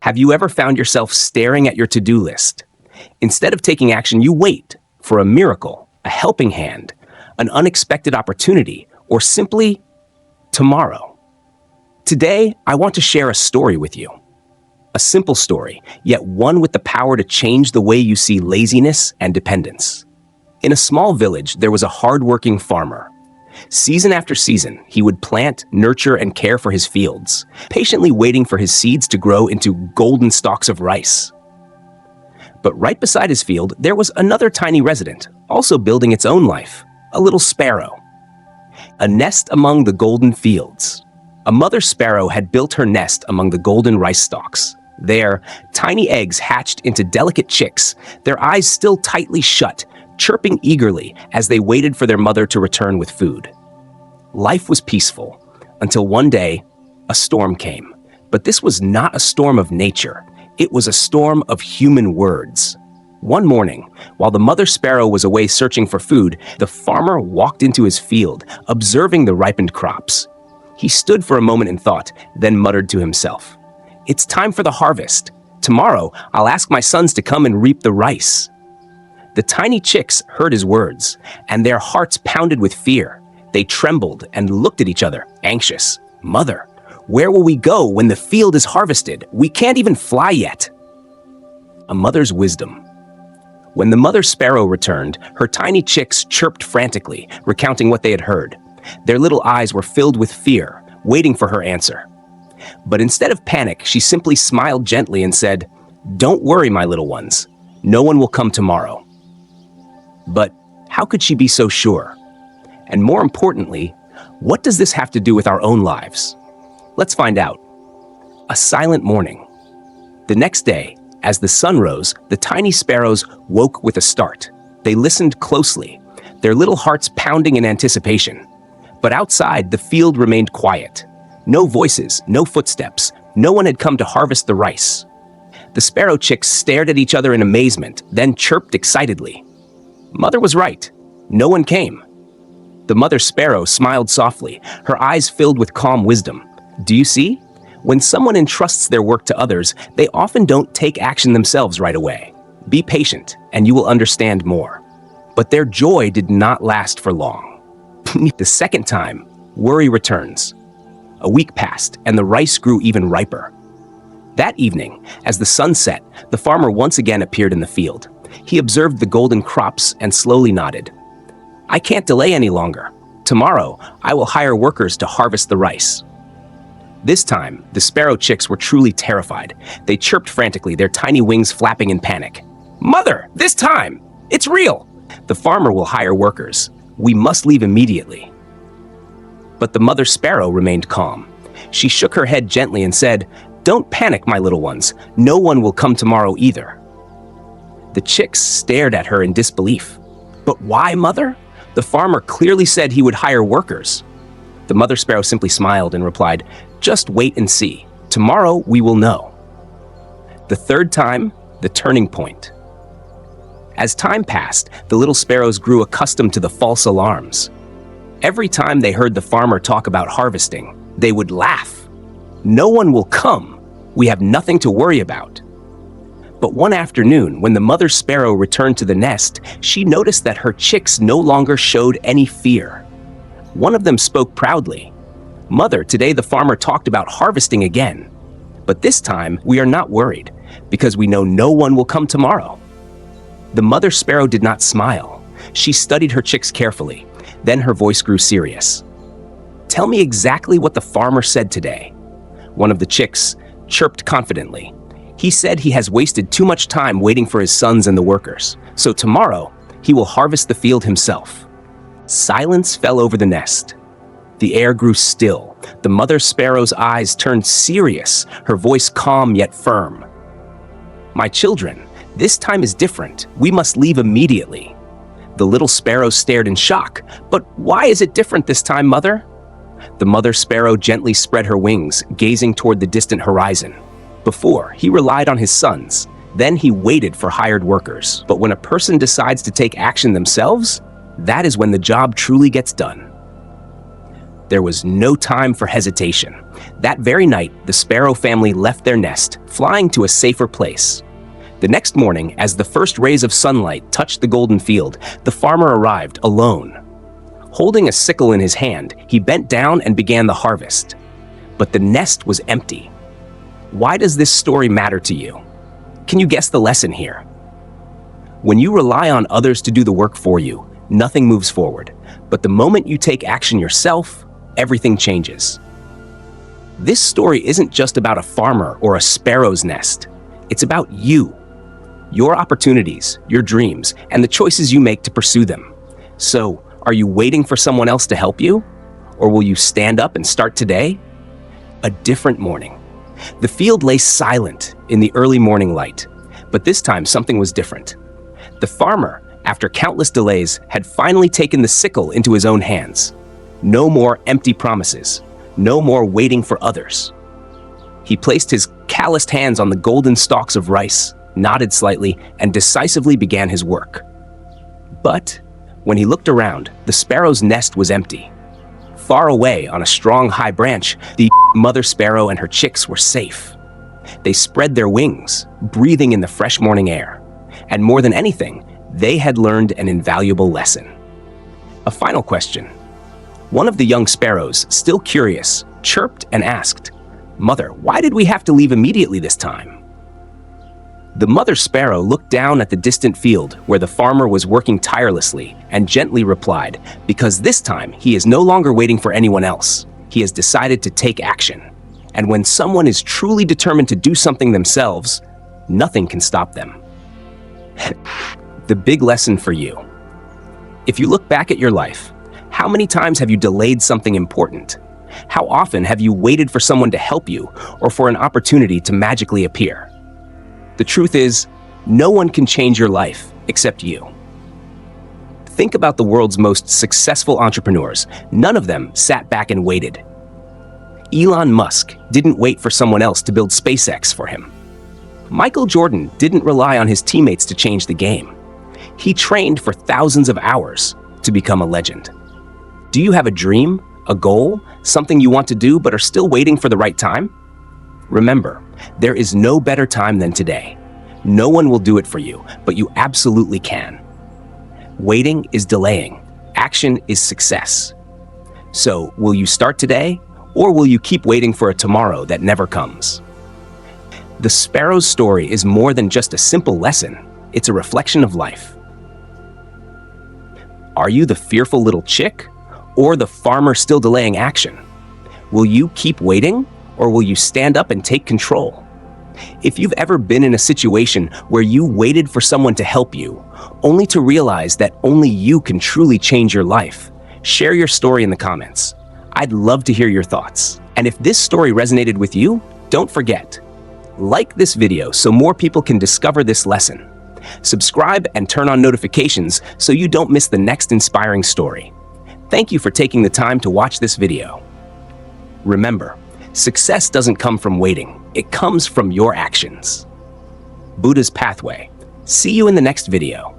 Have you ever found yourself staring at your to-do list? Instead of taking action, you wait for a miracle, a helping hand, an unexpected opportunity, or simply tomorrow. Today, I want to share a story with you. A simple story, yet one with the power to change the way you see laziness and dependence. In a small village, there was a hard-working farmer. Season after season, he would plant, nurture, and care for his fields, patiently waiting for his seeds to grow into golden stalks of rice. But right beside his field, there was another tiny resident, also building its own life, a little sparrow. A nest among the golden fields. A mother sparrow had built her nest among the golden rice stalks. There, tiny eggs hatched into delicate chicks, their eyes still tightly shut, chirping eagerly as they waited for their mother to return with food. Life was peaceful, until one day, a storm came. But this was not a storm of nature. It was a storm of human words. One morning, while the mother sparrow was away searching for food, the farmer walked into his field, observing the ripened crops. He stood for a moment in thought, then muttered to himself, "It's time for the harvest. Tomorrow, I'll ask my sons to come and reap the rice." The tiny chicks heard his words, and their hearts pounded with fear. They trembled and looked at each other, anxious. "Mother, where will we go when the field is harvested? We can't even fly yet." A mother's wisdom. When the mother sparrow returned, her tiny chicks chirped frantically, recounting what they had heard. Their little eyes were filled with fear, waiting for her answer. But instead of panic, she simply smiled gently and said, "Don't worry, my little ones. No one will come tomorrow." But how could she be so sure? And more importantly, what does this have to do with our own lives? Let's find out. A silent morning. The next day, as the sun rose, the tiny sparrows woke with a start. They listened closely, their little hearts pounding in anticipation. But outside, the field remained quiet. No voices, no footsteps. No one had come to harvest the rice. The sparrow chicks stared at each other in amazement, then chirped excitedly. Mother was right. No one came. The mother sparrow smiled softly, her eyes filled with calm wisdom. Do you see? When someone entrusts their work to others, they often don't take action themselves right away. Be patient, and you will understand more. But their joy did not last for long. The second time, worry returns. A week passed, and the rice grew even riper. That evening, as the sun set, the farmer once again appeared in the field. He observed the golden crops and slowly nodded. "I can't delay any longer. Tomorrow, I will hire workers to harvest the rice." This time, the sparrow chicks were truly terrified. They chirped frantically, their tiny wings flapping in panic. "Mother, this time! It's real! The farmer will hire workers. We must leave immediately." But the mother sparrow remained calm. She shook her head gently and said, "Don't panic, my little ones. No one will come tomorrow either." The chicks stared at her in disbelief. "But why, mother? The farmer clearly said he would hire workers." The mother sparrow simply smiled and replied, "Just wait and see. Tomorrow we will know." The third time, the turning point. As time passed, the little sparrows grew accustomed to the false alarms. Every time they heard the farmer talk about harvesting, they would laugh. "No one will come. We have nothing to worry about." But one afternoon, when the mother sparrow returned to the nest, she noticed that her chicks no longer showed any fear. One of them spoke proudly, "Mother, today the farmer talked about harvesting again. But this time, we are not worried, because we know no one will come tomorrow." The mother sparrow did not smile. She studied her chicks carefully. Then her voice grew serious. "Tell me exactly what the farmer said today." One of the chicks chirped confidently. "He said he has wasted too much time waiting for his sons and the workers. So tomorrow, he will harvest the field himself." Silence fell over the nest. The air grew still. The mother sparrow's eyes turned serious, her voice calm yet firm. "My children, this time is different. We must leave immediately." The little sparrow stared in shock. "But why is it different this time, mother?" The mother sparrow gently spread her wings, gazing toward the distant horizon. Before, he relied on his sons. Then he waited for hired workers. But when a person decides to take action themselves, that is when the job truly gets done. There was no time for hesitation. That very night, the sparrow family left their nest, flying to a safer place. The next morning, as the first rays of sunlight touched the golden field, the farmer arrived alone. Holding a sickle in his hand, he bent down and began the harvest. But the nest was empty. Why does this story matter to you? Can you guess the lesson here? When you rely on others to do the work for you, nothing moves forward. But the moment you take action yourself, everything changes. This story isn't just about a farmer or a sparrow's nest. It's about you, your opportunities, your dreams, and the choices you make to pursue them. So, are you waiting for someone else to help you? Or will you stand up and start today? A different morning. The field lay silent in the early morning light, but this time something was different. The farmer, after countless delays, had finally taken the sickle into his own hands. No more empty promises. No more waiting for others. He placed his calloused hands on the golden stalks of rice, nodded slightly, and decisively began his work. But when he looked around, the sparrow's nest was empty. Far away on a strong high branch, the mother sparrow and her chicks were safe. They spread their wings, breathing in the fresh morning air. And more than anything, they had learned an invaluable lesson. A final question. One of the young sparrows, still curious, chirped and asked, "Mother, why did we have to leave immediately this time?" The mother sparrow looked down at the distant field where the farmer was working tirelessly and gently replied, "Because this time he is no longer waiting for anyone else. He has decided to take action. And when someone is truly determined to do something themselves, nothing can stop them." The big lesson for you. If you look back at your life, how many times have you delayed something important? How often have you waited for someone to help you or for an opportunity to magically appear? The truth is, no one can change your life except you. Think about the world's most successful entrepreneurs. None of them sat back and waited. Elon Musk didn't wait for someone else to build SpaceX for him. Michael Jordan didn't rely on his teammates to change the game. He trained for thousands of hours to become a legend. Do you have a dream, a goal, something you want to do but are still waiting for the right time? Remember, there is no better time than today. No one will do it for you, but you absolutely can. Waiting is delaying. Action is success. So, will you start today, or will you keep waiting for a tomorrow that never comes? The sparrow's story is more than just a simple lesson. It's a reflection of life. Are you the fearful little chick, or the farmer still delaying action? Will you keep waiting, or will you stand up and take control? If you've ever been in a situation where you waited for someone to help you, only to realize that only you can truly change your life, share your story in the comments. I'd love to hear your thoughts. And if this story resonated with you, don't forget, like this video so more people can discover this lesson. Subscribe and turn on notifications so you don't miss the next inspiring story. Thank you for taking the time to watch this video. Remember, success doesn't come from waiting. It comes from your actions. Buddha's Pathway. See you in the next video.